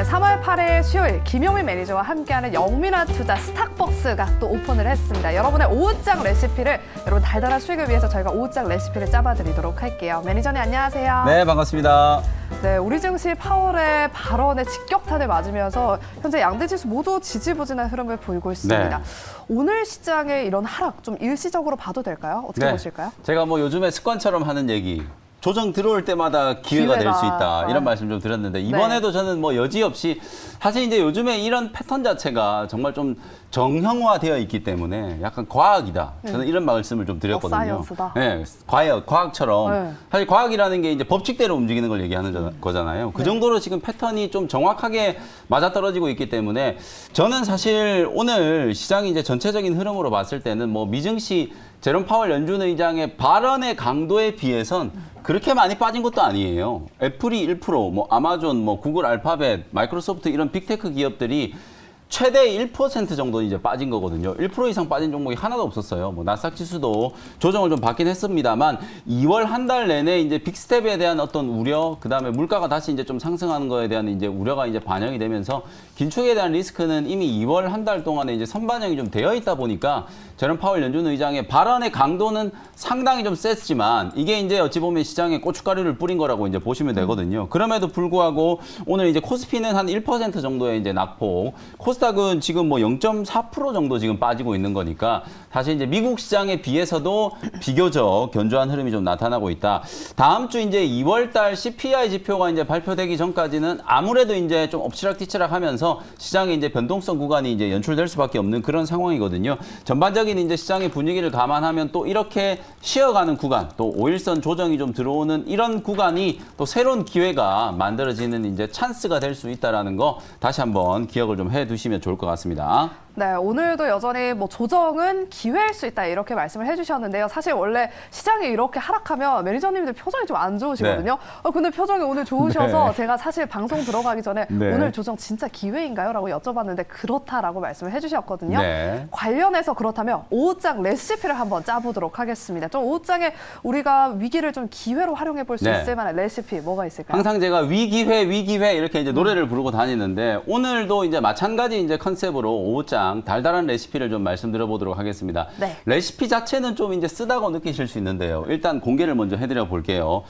3월 8일 수요일 김용민 매니저와 함께하는 영민한 투자 스탁벅스가 또 오픈을 했습니다. 여러분의 오후장 레시피를 여러분 달달한 수익을 위해서 저희가 오후장 레시피를 짜봐드리도록 할게요. 매니저님 안녕하세요. 네, 반갑습니다. 네, 우리 증시 파월의 발언에 직격탄을 맞으면서 현재 양대 지수 모두 지지부진한 흐름을 보이고 있습니다. 네. 오늘 시장의 이런 하락 좀 일시적으로 봐도 될까요? 어떻게 보실까요? 제가 뭐 요즘에 습관처럼 하는 얘기. 조정 들어올 때마다 기회가 될 수 있다. 이런 말씀 좀 드렸는데 이번에도 저는 뭐 여지없이 사실 이제 요즘에 이런 패턴 자체가 정말 좀 정형화되어 있기 때문에 약간 과학이다. 저는 이런 말씀을 좀 드렸거든요. 사이언스다. 네, 과학처럼 네. 사실 과학이라는 게 이제 법칙대로 움직이는 걸 얘기하는 거잖아요. 그 정도로 지금 패턴이 좀 정확하게 맞아떨어지고 있기 때문에 저는 사실 오늘 시장이 이제 전체적인 흐름으로 봤을 때는 뭐 미증시 제롬 파월 연준 의장의 발언의 강도에 비해선 그렇게 많이 빠진 것도 아니에요. 애플이 1%, 뭐 아마존, 뭐 구글, 알파벳, 마이크로소프트 이런 빅테크 기업들이 최대 1% 정도 이제 빠진 거거든요. 1% 이상 빠진 종목이 하나도 없었어요. 뭐 나스닥 지수도 조정을 좀 받긴 했습니다만 2월 한 달 내내 이제 빅스텝에 대한 어떤 우려, 그다음에 물가가 다시 이제 좀 상승하는 거에 대한 이제 우려가 이제 반영이 되면서 긴축에 대한 리스크는 이미 2월 한 달 동안에 이제 선반영이 좀 되어 있다 보니까 제롬 파월 연준 의장의 발언의 강도는 상당히 좀 셌지만 이게 이제 어찌 보면 시장에 고춧가루를 뿌린 거라고 이제 보시면 되거든요. 그럼에도 불구하고 오늘 이제 코스피는 한 1% 정도의 이제 낙폭, 코스닥은 지금 뭐 0.4% 정도 지금 빠지고 있는 거니까 사실 이제 미국 시장에 비해서도 비교적 견조한 흐름이 좀 나타나고 있다. 다음 주 이제 2월 달 CPI 지표가 이제 발표되기 전까지는 아무래도 이제 좀 엎치락뒤치락 하면서 시장의 이제 변동성 구간이 이제 연출될 수밖에 없는 그런 상황이거든요. 전반적인 이제 시장의 분위기를 감안하면 또 이렇게 쉬어가는 구간, 또 5일선 조정이 좀 들어오는 이런 구간이 또 새로운 기회가 만들어지는 이제 찬스가 될 수 있다라는 거 다시 한번 기억을 좀 해두시면 좋을 것 같습니다. 네, 오늘도 여전히 뭐 조정은 기회일 수 있다 이렇게 말씀을 해주셨는데요. 사실 원래 시장이 이렇게 하락하면 매니저님들 표정이 좀 안 좋으시거든요. 네. 근데 표정이 오늘 좋으셔서 네. 제가 사실 방송 들어가기 전에 네. 오늘 조정 진짜 기회인가요? 라고 여쭤봤는데 그렇다라고 말씀을 해주셨거든요. 네. 관련해서 그렇다면 오후장 레시피를 한번 짜보도록 하겠습니다. 좀 오후장에 우리가 위기를 좀 기회로 활용해 볼 수 네. 있을 만한 레시피 뭐가 있을까요? 항상 제가 위기회 이렇게 이제 노래를 부르고 다니는데 오늘도 이제 마찬가지 이제 컨셉으로 오후장 달달한 레시피를 좀 말씀드려보도록 하겠습니다. 네. 레시피 자체는 좀 이제 쓰다고 느끼실 수 있는데요. 일단 공개를 먼저 해드려 볼게요.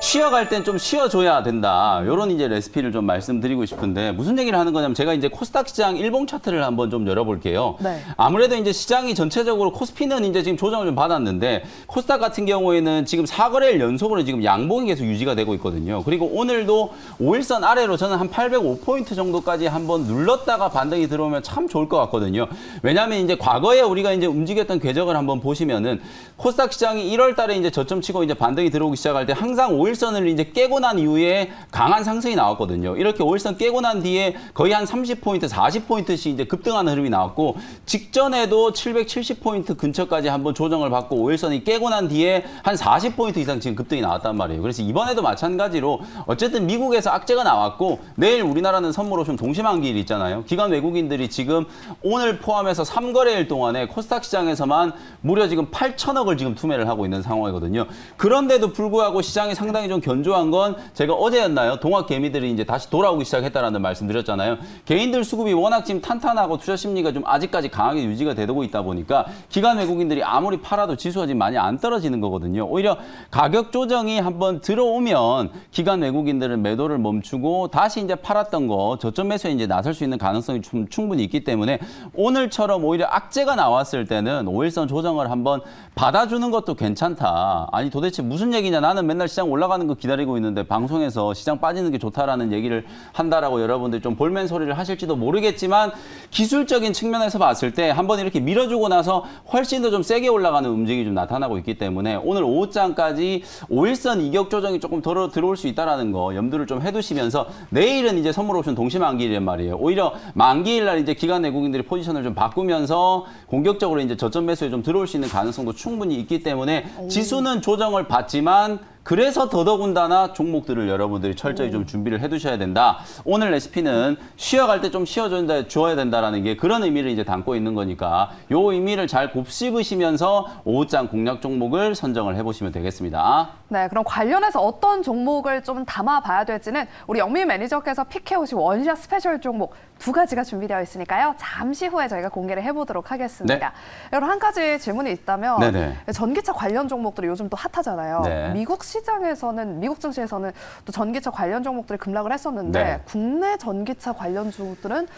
쉬어갈 땐 좀 쉬어줘야 된다. 이런 이제 레시피를 좀 말씀드리고 싶은데 무슨 얘기를 하는 거냐면 제가 이제 코스닥 시장 일봉 차트를 한번 좀 열어볼게요. 네. 아무래도 이제 시장이 전체적으로 코스피는 이제 지금 조정을 좀 받았는데 코스닥 같은 경우에는 지금 4거래일 연속으로 지금 양봉이 계속 유지가 되고 있거든요. 그리고 오늘도 5일선 아래로 저는 한 805포인트 정도까지 한번 눌렀다가 반등이 들어오면 참 좋을 것 같거든요. 왜냐하면 이제 과거에 우리가 이제 움직였던 궤적을 한번 보시면은 코스닥 시장이 1월 달에 이제 저점 치고 이제 반등이 들어오기 시작할 때 항상 5일선을 이제 깨고 난 이후에 강한 상승이 나왔거든요. 이렇게 5일선 깨고 난 뒤에 거의 한 30포인트, 40포인트씩 이제 급등하는 흐름이 나왔고 직전에도 770포인트 근처까지 한번 조정을 받고 5일선이 깨고 난 뒤에 한 40포인트 이상 지금 급등이 나왔단 말이에요. 그래서 이번에도 마찬가지로 어쨌든 미국에서 악재가 나왔고 내일 우리나라는 선물 옵션 동시만기일 있잖아요. 기관 외국인들이 지금 오늘 포함해서 3거래일 동안에 코스닥 시장에서만 무려 지금 8천억을 지금 투매를 하고 있는 상황이거든요. 그런데도 불구하고 시장이 상당히 좀 견조한 건 제가 어제였나요? 동학 개미들이 이제 다시 돌아오기 시작했다라는 말씀 드렸잖아요. 개인들 수급이 워낙 지금 탄탄하고 투자 심리가 좀 아직까지 강하게 유지가 되고 있다 보니까 기관 외국인들이 아무리 팔아도 지수가 지금 많이 안 떨어지는 거거든요. 오히려 가격 조정이 한번 들어오면 기관 외국인들은 매도를 멈추고 다시 이제 팔았던 거 저점 매수에 이제 나설 수 있는 가능성이 좀 충분히 있기 때문에 오늘처럼 오히려 악재가 나왔을 때는 5일선 조정을 한번 받아주는 것도 괜찮다. 아니 도대체 무슨 얘기냐. 나는 맨날 시장 올라가는 거 기다리고 있는데 방송에서 시장 빠지는 게 좋다라는 얘기를 한다라고 여러분들 좀 볼멘 소리를 하실지도 모르겠지만 기술적인 측면에서 봤을 때 한번 이렇게 밀어주고 나서 훨씬 더 좀 세게 올라가는 움직임이 좀 나타나고 있기 때문에 오늘 오후장까지 5일선 이격 조정이 조금 더 들어올 수 있다라는 거 염두를 좀 해두시면서 내일은 이제 선물 옵션 동시만기일이란 말이에요. 오히려 만기일 날 이제 기관 외국인들이 포지션을 좀 바꾸면서 공격적으로 이제 저점 매수에 좀 들어올 수 있는 가능성도 충분히 있기 때문에 지수는 조정을 받지만 그래서 더더군다나 종목들을 여러분들이 철저히 좀 준비를 해두셔야 된다. 오늘 레시피는 쉬어갈 때 좀 쉬어줘야 된다라는 게 그런 의미를 이제 담고 있는 거니까 요 의미를 잘 곱씹으시면서 오후장 공략 종목을 선정을 해보시면 되겠습니다. 네, 그럼 관련해서 어떤 종목을 좀 담아봐야 될지는 우리 영민 매니저께서 픽해오신 원샷 스페셜 종목 2가지가 준비되어 있으니까요. 잠시 후에 저희가 공개를 해보도록 하겠습니다. 네. 여러분 한 가지 질문이 있다면 네네. 전기차 관련 종목들이 요즘 또 핫하잖아요. 네. 미국 시장에서는 미국 증시에서는 또 전기차 관련 종목들이 급락을 했었는데 네. 국내 전기차 관련 종목들은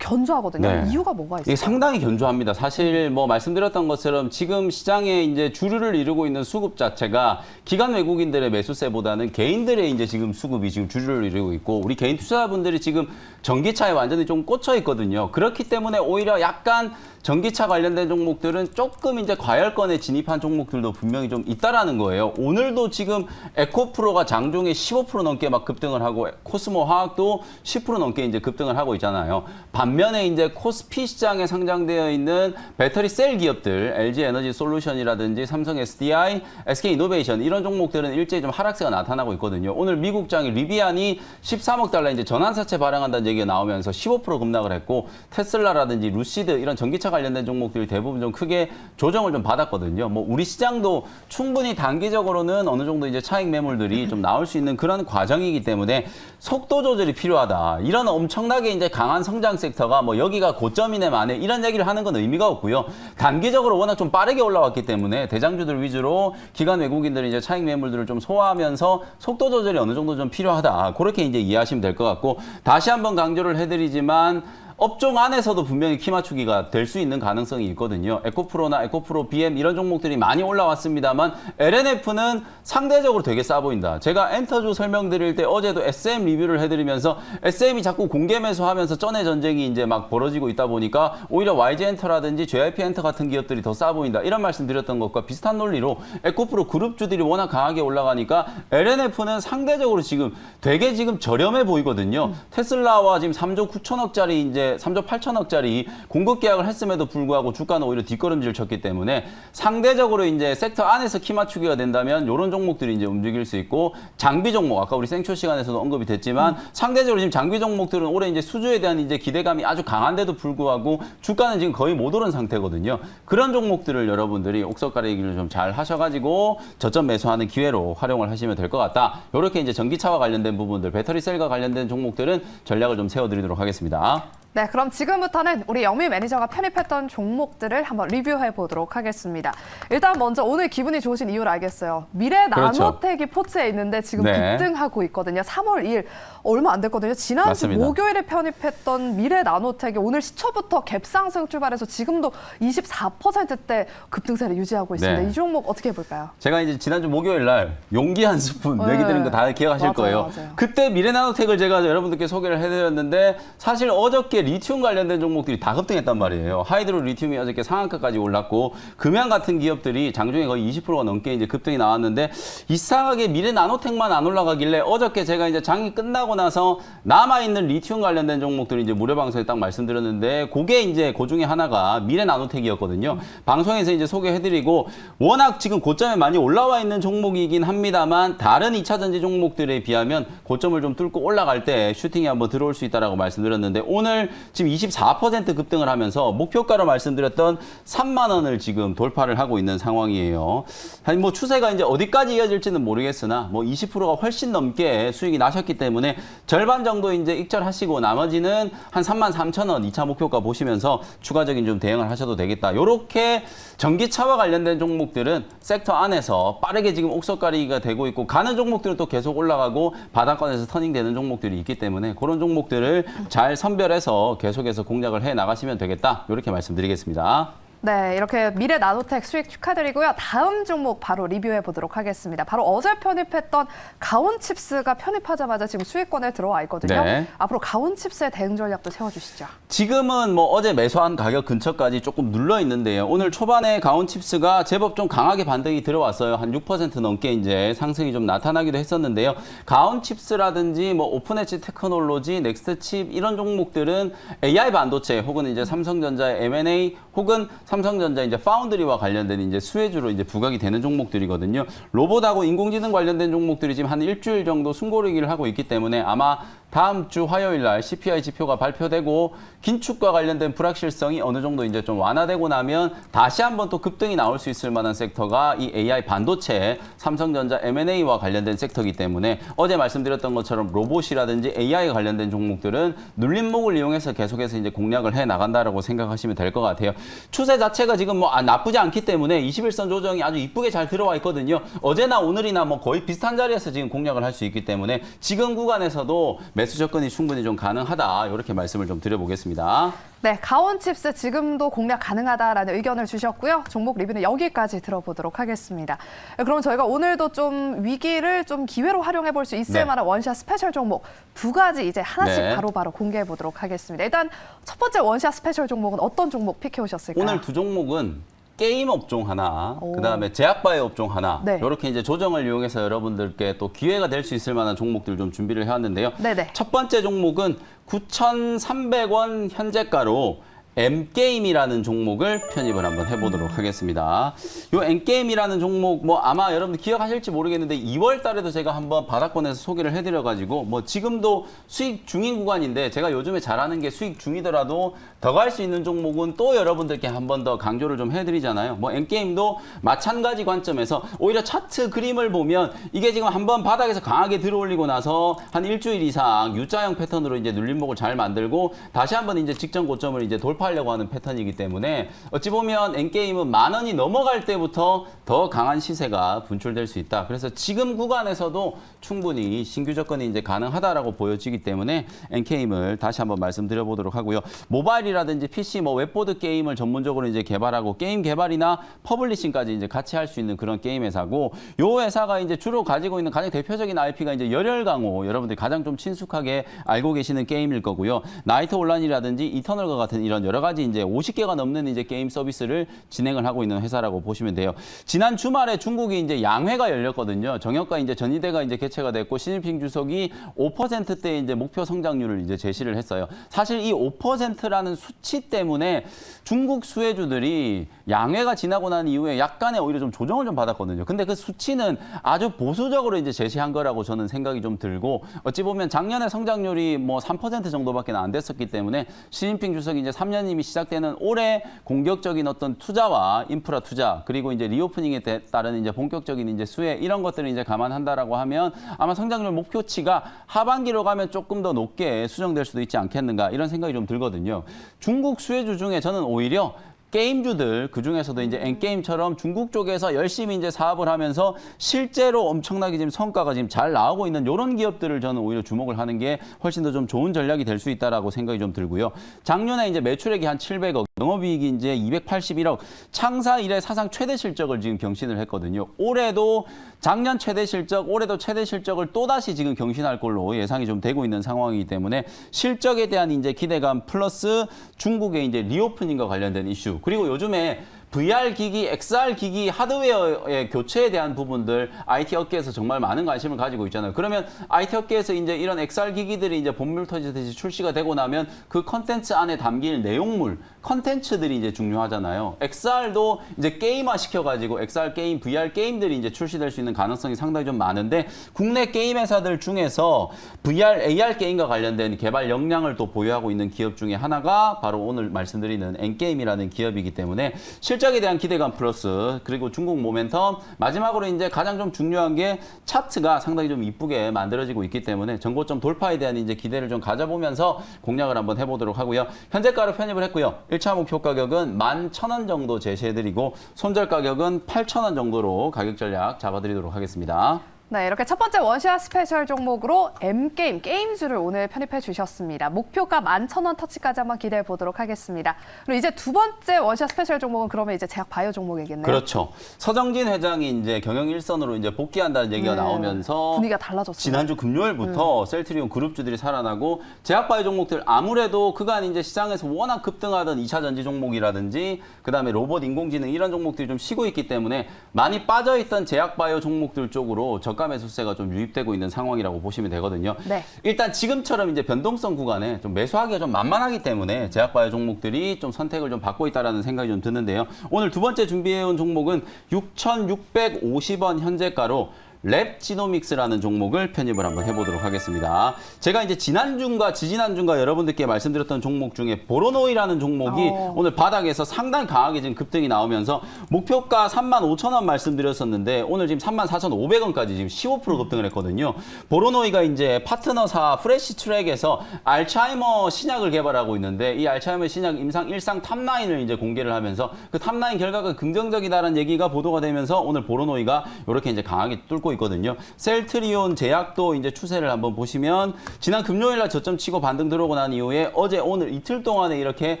견조하거든요. 네. 이유가 뭐가 있어요? 이게 상당히 견조합니다. 사실 뭐 말씀드렸던 것처럼 지금 시장에 이제 주류를 이루고 있는 수급 자체가 기관 외국인들의 매수세보다는 개인들의 이제 지금 수급이 지금 주류를 이루고 있고 우리 개인 투자자분들이 지금 전기차에 완전히 좀 꽂혀 있거든요. 그렇기 때문에 오히려 약간 전기차 관련된 종목들은 조금 이제 과열권에 진입한 종목들도 분명히 좀 있다라는 거예요. 오늘도 지금 에코프로가 장중에 15% 넘게 막 급등을 하고 코스모 화학도 10% 넘게 이제 급등을 하고 있잖아요. 반면에 이제 코스피 시장에 상장되어 있는 배터리 셀 기업들, LG 에너지 솔루션이라든지 삼성 SDI, SK 이노베이션 이런 종목들은 일제히 좀 하락세가 나타나고 있거든요. 오늘 미국장이 리비안이 13억 달러 이제 전환사채 발행한다는 얘기가 나오면서 15% 급락을 했고 테슬라라든지 루시드 이런 전기차 관련된 종목들이 대부분 좀 크게 조정을 좀 받았거든요. 뭐 우리 시장도 충분히 단기적으로는 어느 정도 이제 차익 매물들이 좀 나올 수 있는 그런 과정이기 때문에 속도 조절이 필요하다. 이런 엄청나게 이제 강한 성장 섹터가 뭐 여기가 고점이네 마네 이런 얘기를 하는 건 의미가 없고요. 단기적으로 워낙 좀 빠르게 올라왔기 때문에 대장주들 위주로 기관 외국인들이 이제 차익 매물들을 좀 소화하면서 속도 조절이 어느 정도 좀 필요하다. 그렇게 이제 이해하시면 될 것 같고 다시 한번 강조를 해드리지만 업종 안에서도 분명히 키 맞추기가 될 수 있는 가능성이 있거든요. 에코프로나 에코프로 BM 이런 종목들이 많이 올라왔습니다만 LNF는 상대적으로 되게 싸 보인다. 제가 엔터주 설명드릴 때 어제도 SM 리뷰를 해드리면서 SM이 자꾸 공개 매수하면서 전의 전쟁이 이제 막 벌어지고 있다 보니까 오히려 YG엔터라든지 JYP엔터 같은 기업들이 더 싸 보인다. 이런 말씀 드렸던 것과 비슷한 논리로 에코프로 그룹주들이 워낙 강하게 올라가니까 LNF는 상대적으로 지금 되게 지금 저렴해 보이거든요. 테슬라와 지금 3조 9천억짜리 이제 3조 8천억짜리 공급 계약을 했음에도 불구하고 주가는 오히려 뒷걸음질 쳤기 때문에 상대적으로 이제 섹터 안에서 키 맞추기가 된다면 이런 종목들이 이제 움직일 수 있고 장비 종목 아까 우리 생쇼 시간에서도 언급이 됐지만 상대적으로 지금 장비 종목들은 올해 이제 수주에 대한 이제 기대감이 아주 강한데도 불구하고 주가는 지금 거의 못 오른 상태거든요. 그런 종목들을 여러분들이 옥석 가리기를 좀 잘 하셔가지고 저점 매수하는 기회로 활용을 하시면 될 것 같다. 이렇게 이제 전기차와 관련된 부분들, 배터리 셀과 관련된 종목들은 전략을 좀 세워드리도록 하겠습니다. 네, 그럼 지금부터는 우리 영민 매니저가 편입했던 종목들을 한번 리뷰해 보도록 하겠습니다. 일단 먼저 오늘 기분이 좋으신 이유를 알겠어요. 미래 그렇죠. 나노텍이 포츠에 있는데 지금 네. 급등하고 있거든요. 3월 2일 얼마 안 됐거든요. 지난주 맞습니다. 목요일에 편입했던 미래 나노텍이 오늘 시초부터 갭상승 출발해서 지금도 24%대 급등세를 유지하고 있습니다. 네. 이 종목 어떻게 해볼까요? 제가 이제 지난주 목요일 날 용기 한 스푼 네. 얘기 드린 거 다 기억하실 맞아요, 거예요. 맞아요. 그때 미래나노텍을 제가 여러분들께 소개를 해드렸는데 사실 어저께 리튬 관련된 종목들이 다 급등했단 말이에요. 하이드로 리튬이 어저께 상한가까지 올랐고 금양 같은 기업들이 장중에 거의 20%가 넘게 이제 급등이 나왔는데 이상하게 미래나노텍만 안 올라가길래 어저께 제가 이제 장이 끝나고 나서 남아있는 리튬 관련된 종목들이 이제 무료 방송에 딱 말씀드렸는데 그게 이제 그 중에 하나가 미래나노텍이었거든요. 방송에서 이제 소개해드리고 워낙 지금 고점에 많이 올라와 있는 종목이긴 합니다만 다른 2차 전지 종목들에 비하면 고점을 좀 뚫고 올라갈 때 슈팅이 한번 들어올 수 있다라고 말씀드렸는데 오늘 지금 24% 급등을 하면서 목표가로 말씀드렸던 3만 원을 지금 돌파를 하고 있는 상황이에요. 아니 뭐 추세가 이제 어디까지 이어질지는 모르겠으나 뭐 20%가 훨씬 넘게 수익이 나셨기 때문에 절반 정도 이제 익절하시고 나머지는 한 3만 3천 원 2차 목표가 보시면서 추가적인 좀 대응을 하셔도 되겠다. 요렇게 전기차와 관련된 종목들은 섹터 안에서 빠르게 지금 옥석가리기가 되고 있고 가는 종목들은 또 계속 올라가고 바닥권에서 터닝되는 종목들이 있기 때문에 그런 종목들을 잘 선별해서 계속해서 공략을 해 나가시면 되겠다. 이렇게 말씀드리겠습니다. 네, 이렇게 미래 나노텍 수익 축하드리고요. 다음 종목 바로 리뷰해 보도록 하겠습니다. 바로 어제 편입했던 가온칩스가 편입하자마자 지금 수익권에 들어와 있거든요. 네. 앞으로 가온칩스의 대응 전략도 세워주시죠. 지금은 뭐 어제 매수한 가격 근처까지 조금 눌러 있는데요. 오늘 초반에 가온칩스가 제법 좀 강하게 반등이 들어왔어요. 한 6% 넘게 이제 상승이 좀 나타나기도 했었는데요. 가온칩스라든지 뭐 오픈엣지 테크놀로지, 넥스트칩 이런 종목들은 AI 반도체 혹은 이제 삼성전자의 M&A 혹은 삼성전자 이제 파운드리와 관련된 이제 수혜주로 이제 부각이 되는 종목들이거든요. 로봇하고 인공지능 관련된 종목들이 지금 한 일주일 정도 숨고르기를 하고 있기 때문에 아마 다음 주 화요일 날 CPI 지표가 발표되고 긴축과 관련된 불확실성이 어느 정도 이제 좀 완화되고 나면 다시 한번 또 급등이 나올 수 있을 만한 섹터가 이 AI 반도체, 삼성전자 M&A와 관련된 섹터이기 때문에 어제 말씀드렸던 것처럼 로봇이라든지 AI에 관련된 종목들은 눌림목을 이용해서 계속해서 이제 공략을 해 나간다라고 생각하시면 될 것 같아요. 추세 자체가 지금 뭐 나쁘지 않기 때문에 21선 조정이 아주 이쁘게 잘 들어와 있거든요. 어제나 오늘이나 뭐 거의 비슷한 자리에서 지금 공략을 할 수 있기 때문에 지금 구간에서도 매수 접근이 충분히 좀 가능하다. 이렇게 말씀을 좀 드려보겠습니다. 네, 가온칩스 지금도 공략 가능하다라는 의견을 주셨고요. 종목 리뷰는 여기까지 들어보도록 하겠습니다. 그럼 저희가 오늘도 좀 위기를 좀 기회로 활용해 볼 수 있을 네. 만한 원샷 스페셜 종목 두 가지 이제 하나씩 네. 바로바로 공개해 보도록 하겠습니다. 일단 첫 번째 원샷 스페셜 종목은 어떤 종목 픽해 오셨을까요? 오늘 두 종목은 게임 업종 하나, 오. 그다음에 제약바이오 업종 하나, 네. 이렇게 이제 조정을 이용해서 여러분들께 또 기회가 될 수 있을 만한 종목들 좀 준비를 해왔는데요. 네네. 첫 번째 종목은 9,300원 현재가로 M게임이라는 종목을 편입을 한번 해보도록 하겠습니다. 이 M게임이라는 종목 뭐 아마 여러분들 기억하실지 모르겠는데 2월 달에도 제가 한번 바닥권에서 소개를 해드려가지고 뭐 지금도 수익 중인 구간인데 제가 요즘에 잘하는 게 수익 중이더라도 더 갈 수 있는 종목은 또 여러분들께 한 번 더 강조를 좀 해드리잖아요. 뭐 M게임도 마찬가지 관점에서 오히려 차트 그림을 보면 이게 지금 한번 바닥에서 강하게 들어올리고 나서 한 일주일 이상 U자형 패턴으로 이제 눌림목을 잘 만들고 다시 한번 이제 직전 고점을 이제 돌파하려고 하는 패턴이기 때문에 어찌 보면 N게임은 10,000원이 넘어갈 때부터 더 강한 시세가 분출될 수 있다. 그래서 지금 구간에서도 충분히 신규 접근이 이제 가능하다라고 보여지기 때문에 N게임을 다시 한번 말씀드려보도록 하고요. 모바일이라든지 PC 뭐 웹보드 게임을 전문적으로 이제 개발하고 게임 개발이나 퍼블리싱까지 이제 같이 할 수 있는 그런 게임 회사고 요 회사가 이제 주로 가지고 있는 가장 대표적인 IP가 이제 열혈강호 여러분들이 가장 좀 친숙하게 알고 계시는 게임일 거고요. 나이트 온라인이라든지 이터널과 같은 이런 여러 가지 이제 50개가 넘는 이제 게임 서비스를 진행을 하고 있는 회사라고 보시면 돼요. 지난 주말에 중국이 이제 양회가 열렸거든요. 정역과 이제 전위대가 이제 개최가 됐고 시진핑 주석이 5%대 이제 목표 성장률을 이제 제시를 했어요. 사실 이 5%라는 수치 때문에 중국 수혜주들이 양회가 지나고 난 이후에 약간의 오히려 좀 조정을 좀 받았거든요. 근데 그 수치는 아주 보수적으로 이제 제시한 거라고 저는 생각이 좀 들고 어찌 보면 작년에 성장률이 뭐 3% 정도밖에 안 됐었기 때문에 시진핑 주석이 이제 3년임이 시작되는 올해 공격적인 어떤 투자와 인프라 투자 그리고 이제 리오프닝에 따른 이제 본격적인 이제 수혜 이런 것들을 이제 감안한다라고 하면 아마 성장률 목표치가 하반기로 가면 조금 더 높게 수정될 수도 있지 않겠는가 이런 생각이 좀 들거든요. 중국 수혜주 중에 저는 오히려 게임주들 그중에서도 이제 N게임처럼 중국 쪽에서 열심히 이제 사업을 하면서 실제로 엄청나게 지금 성과가 지금 잘 나오고 있는 이런 기업들을 저는 오히려 주목을 하는 게 훨씬 더 좀 좋은 전략이 될 수 있다라고 생각이 좀 들고요. 작년에 이제 매출액이 한 700억, 영업이익이 이제 281억, 창사 이래 사상 최대 실적을 지금 경신을 했거든요. 올해도 작년 최대 실적, 올해도 최대 실적을 또다시 지금 경신할 걸로 예상이 좀 되고 있는 상황이기 때문에 실적에 대한 이제 기대감 플러스 중국의 이제 리오프닝과 관련된 이슈 그리고 요즘에 VR 기기, XR 기기 하드웨어의 교체에 대한 부분들 IT 업계에서 정말 많은 관심을 가지고 있잖아요. 그러면 IT 업계에서 이제 이런 XR 기기들이 이제 본물 터지듯이 출시가 되고 나면 그 컨텐츠 안에 담길 내용물, 컨텐츠들이 이제 중요하잖아요. XR도 이제 게임화 시켜가지고 XR 게임, VR 게임들이 이제 출시될 수 있는 가능성이 상당히 좀 많은데 국내 게임 회사들 중에서 VR, AR 게임과 관련된 개발 역량을 또 보유하고 있는 기업 중에 하나가 바로 오늘 말씀드리는 N게임이라는 기업이기 때문에 실적에 대한 기대감 플러스 그리고 중국 모멘텀 마지막으로 이제 가장 좀 중요한 게 차트가 상당히 좀 이쁘게 만들어지고 있기 때문에 전고점 돌파에 대한 이제 기대를 좀 가져보면서 공략을 한번 해보도록 하고요. 현재가로 편입을 했고요. 1차 목표 가격은 11,000원 정도 제시해드리고 손절 가격은 8,000원 정도로 가격 전략 잡아드리도록 하겠습니다. 네, 이렇게 첫 번째 원샷 스페셜 종목으로 M게임, 게임주를 오늘 편입해 주셨습니다. 목표가 11,000원 터치까지 한번 기대해 보도록 하겠습니다. 그리고 이제 두 번째 원샷 스페셜 종목은 그러면 이제 제약 바이오 종목이겠네요. 그렇죠. 서정진 회장이 이제 경영 일선으로 이제 복귀한다는 얘기가 네, 나오면서 분위기가 달라졌어요. 지난주 금요일부터 셀트리온 그룹주들이 살아나고 제약바이오 종목들 아무래도 그간 이제 시장에서 워낙 급등하던 2차 전지 종목이라든지 그다음에 로봇 인공지능 이런 종목들이 좀 쉬고 있기 때문에 많이 빠져있던 제약바이오 종목들 쪽으로 저가 매수세가 좀 유입되고 있는 상황이라고 보시면 되거든요. 네. 일단 지금처럼 이제 변동성 구간에 좀 매수하기가 좀 만만하기 때문에 제약바이오 종목들이 좀 선택을 좀 받고 있다라는 생각이 좀 드는데요. 오늘 두 번째 준비해온 종목은 6,650원 현재가로 랩지노믹스라는 종목을 편입을 한번 해보도록 하겠습니다. 제가 이제 지난주인가 지지난주인가 여러분들께 말씀드렸던 종목 중에 보로노이라는 종목이 오늘 바닥에서 상당히 강하게 지금 급등이 나오면서 목표가 35,000원 말씀드렸었는데 오늘 지금 34,500원까지 지금 15% 급등을 했거든요. 보로노이가 이제 파트너사 프레시트랙에서 알츠하이머 신약을 개발하고 있는데 이 알츠하이머 신약 임상 1상 탑라인을 이제 공개를 하면서 그 탑라인 결과가 긍정적이다라는 얘기가 보도가 되면서 오늘 보로노이가 이렇게 이제 강하게 뚫고 있거든요. 셀트리온 제약도 이제 추세를 한번 보시면 지난 금요일 날 저점 치고 반등 들어오고 난 이후에 어제 오늘 이틀 동안에 이렇게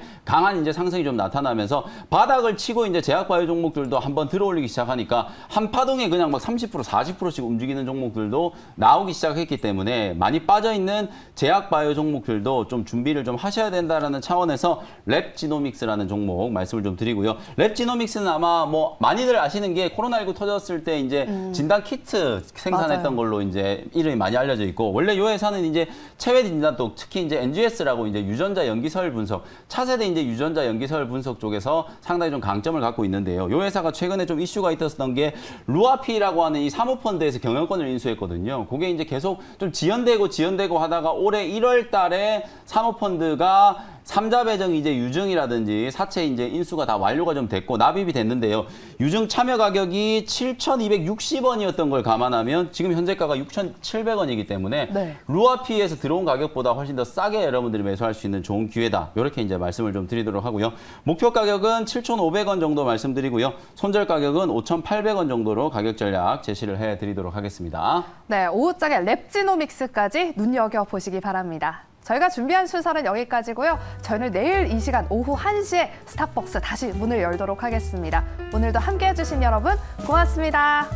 강한 이제 상승이 좀 나타나면서 바닥을 치고 이제 제약바이오 종목들도 한번 들어올리기 시작하니까 한 파동에 그냥 막 30% 40%씩 움직이는 종목들도 나오기 시작했기 때문에 많이 빠져 있는 제약바이오 종목들도 좀 준비를 좀 하셔야 된다라는 차원에서 랩지노믹스라는 종목 말씀을 좀 드리고요. 랩지노믹스는 아마 뭐 많이들 아시는 게 코로나19 터졌을 때 이제 진단 키트 생산했던 맞아요. 걸로 이제 이름이 많이 알려져 있고 원래 이 회사는 이제 체외 진단도 특히 이제 NGS라고 이제 유전자 연기서열 분석, 차세대 이제 유전자 연기서열 분석 쪽에서 상당히 좀 강점을 갖고 있는데요. 이 회사가 최근에 좀 이슈가 있었던 게 루아피라고 하는 이 사모펀드에서 경영권을 인수했거든요. 그게 이제 계속 좀 지연되고 하다가 올해 1월 달에 사모펀드가 3자 배정 이제 유증이라든지 사채 이제 인수가 다 완료가 좀 됐고 납입이 됐는데요. 유증 참여 가격이 7,260원이었던 걸 감안하면 지금 현재가가 6,700원이기 때문에 네. 루아피에서 들어온 가격보다 훨씬 더 싸게 여러분들이 매수할 수 있는 좋은 기회다. 이렇게 이제 말씀을 좀 드리도록 하고요. 목표 가격은 7,500원 정도 말씀드리고요. 손절 가격은 5,800원 정도로 가격 전략 제시를 해드리도록 하겠습니다. 네, 오후장에 랩지노믹스까지 눈여겨보시기 바랍니다. 저희가 준비한 순서는 여기까지고요. 저희는 내일 이 시간 오후 1시에 스탁벅스 다시 문을 열도록 하겠습니다. 오늘도 함께해 주신 여러분 고맙습니다.